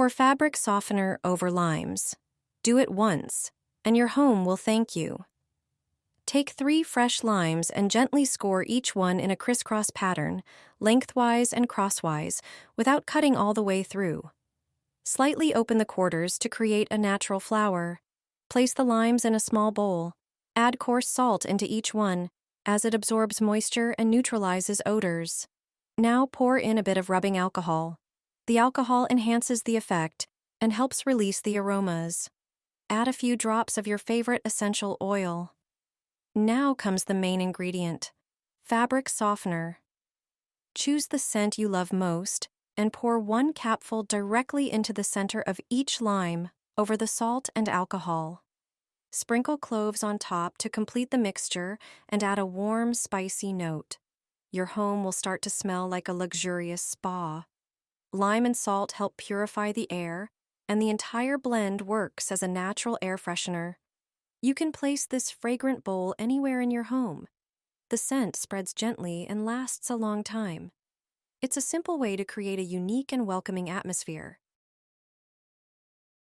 Pour fabric softener over limes. Do it once, and your home will thank you. Take 3 fresh limes and gently score each one in a crisscross pattern, lengthwise and crosswise, without cutting all the way through. Slightly open the quarters to create a natural flower. Place the limes in a small bowl. Add coarse salt into each one, as it absorbs moisture and neutralizes odors. Now pour in a bit of rubbing alcohol. The alcohol enhances the effect and helps release the aromas. Add a few drops of your favorite essential oil. Now comes the main ingredient, fabric softener. Choose the scent you love most and pour 1 capful directly into the center of each lime over the salt and alcohol. Sprinkle cloves on top to complete the mixture and add a warm, spicy note. Your home will start to smell like a luxurious spa. Lime and salt help purify the air, and the entire blend works as a natural air freshener. You can place this fragrant bowl anywhere in your home. The scent spreads gently and lasts a long time. It's a simple way to create a unique and welcoming atmosphere.